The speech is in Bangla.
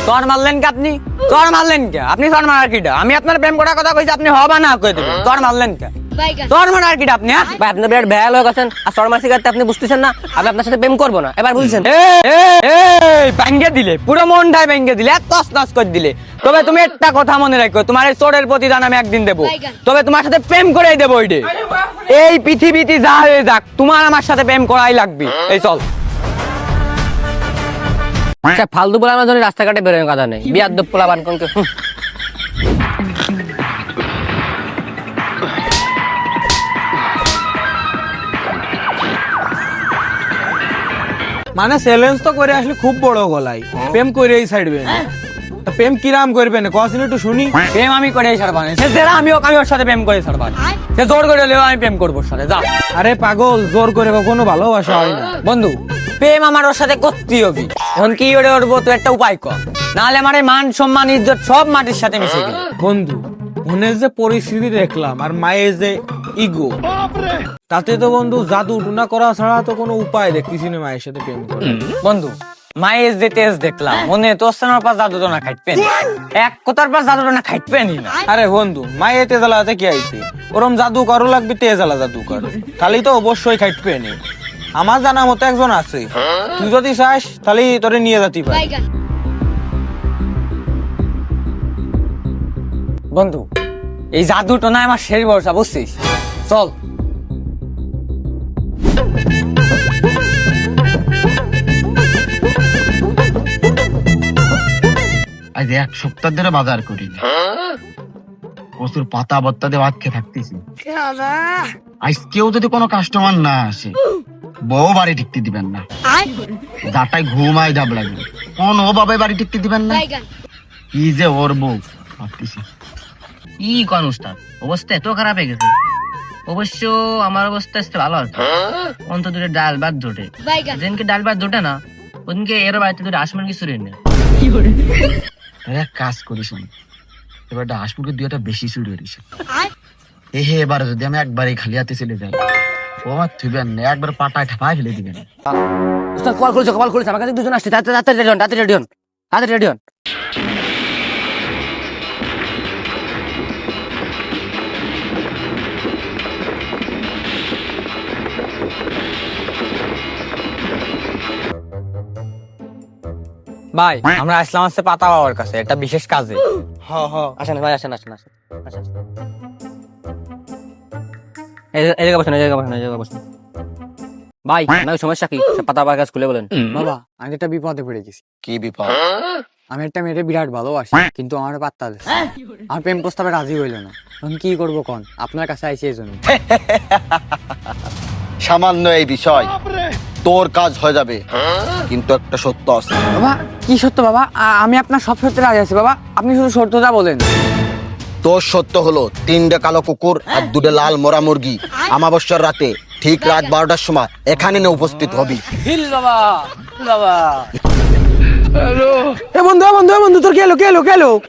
তোর মারলেন কে আপনি? তোর মারলেন কে আপনি? তোর মারার কিটা? আমি আপনার প্রেম করার কথা কইছি, আপনি হবা না কই দেবেন? তোর মারলেন কে? তোর মারার কিটা আপনি? হ্যাঁ ভাই আপনি বিরাট ভয়াল হয়ে গেছেন, আর শর্মা সিগারেট আপনি বুঝতেছেন না আমি আপনার সাথে প্রেম করবো না, এবার বুঝছেন? ভাঙ্গে দিলে, পুরো মনটাই ভেঙে দিলে, এক তস নস করে দিলে। তবে তুমি একটা কথা মনে রাখো, তোমার এই চোরের প্রতিদান আমি একদিন দেবো, তবে তোমার সাথে প্রেম করেই দেবো। এই পৃথিবীতে যা হয়ে যাক, তোমার আমার সাথে প্রেম করাই লাগবে। এই চল। ফালতু বলানোর জন্য রাস্তাঘাটে বেরোয় কথা নেই, বিয়ার দপ পোলা বান কনকে। মানে চ্যালেঞ্জ তো করে আসলে খুব বড় গলায় প্রেম করেই ছাড়বে না। তা প্রেম কিরাম করবেন কদিন একটু শুনি। প্রেম আমি করেই ছাড়বা না, সে যারা আমি ওর সাথে প্রেম করে ছাড়বা না। সে জোর করে হলেও আমি প্রেম করবো ওর সাথে। যা। আরে পাগল, জোর করে কখনো ভালোবাসা হয় না বন্ধু, প্রেম আমার ওর সাথে করতেই হবে। এখন কি করে করবো তো একটা উপায় কর, নাহলে আমার এই মান সম্মান ইজ্জত সব মাটির সাথে মিশে গেল। বন্ধু। মনের যে পরিস্থিতি দেখলাম আর মায়ের যে ইগো, তাতে তো বন্ধু জাদু টুনা করা ছাড়া তো কোনো উপায় দেখতেছি না মায়ের সাথে প্রেম করা। বন্ধু, মায়ের যে তেজ দেখলাম, মনে তোর সানার পাশ জাদু না খাইতেন, এক কথার পাশ জাদু না খাইতেনই না। আরে বন্ধু, মায়ের তেজালাতে কি আইছে? ওরম জাদু করো লাগবে, তেজালা জাদু কর, তাহলে তো অবশ্যই খাইতে নি। আমার জানা মতো একজন আছে, তুই যদি চাস তাহলে তোরে নিয়ে যাতি পারি। বন্ধু, এই জাদুটা না আমার শেষ ভরসা, বুঝছিস? চল। আজ এক সপ্তাহ ধরে বাজার করি, প্রচুর পাতা বত্তা দিয়ে ভাত খেয়ে থাকতেছি। আজকেও যদি কোনো কাস্টমার না আসে, বউ বাড়ি টিকতে দিবেন না, যাটাই ঘুমাই যাব লাগবে, কোনো ভাবে বাড়ি টিকতে দিবেন না। কি যে ওর বউ ভাবতেছি। কি কোন উস্তাদ, অবস্থা এত খারাপ হয়ে গেছে? অবশ্য আমার অবস্থা আসতে ভালো আছে, অন্তত দুটো ডাল ভাত জোটে। যেদিনকে ডাল ভাত জোটে না, ওদিনকে এর বাড়িতে দুটো আসমান কি চুরি নেই। এক কাজ করিস, এবার হাঁস মুরগি দুইটা বেশি চুরি করিস। হে এবার যদি আমি একবারই খালি হাতে চলে যাই, ও আমার থুবেন না, একবার পাটায় ঠাপায় ফেলে দিবেন। উস্তাদ কল করেছে আমার কাছে দুজন আসছে, তাড়াতাড়ি রেডি হন। ভাই, আমরা আসলাম হচ্ছে পাতা বাবার কাছে একটা বিশেষ কাজে। আসেন ভাই, আসেন। এই জায়গা বসেন। ভাই, আপনার সমস্যা কি? পাতা বাগান খুলে বলেন। বাবা, আমি একটা বিপদে পড়ে গেছি। কি বিপদ? আমি একটা মেয়েকে বিরাট ভালোবাসি, কিন্তু আমার পাত্তা দিচ্ছে। আমার প্রেম প্রস্তাবে রাজি হইল না। এখন কি করবো কোন? আপনার কাছে আইছি এই জন্য। সামান্য এই বিষয় তোর কাজ হয়ে যাবে, কিন্তু একটা সত্য আছে। বাবা, কি সত্য বাবা? আমি আপনার সব সত্যি রাজি আছি বাবা, আপনি শুধু সত্যটা বলেন। তোর সত্য হলো 3টে কালো কুকুর আর 2টে লাল মোরা মুরগি অমাবস্যার রাতে ঠিক রাত 12টার সময় এখানে না উপস্থিত হবি। এ বন্ধু তোর কে এলো?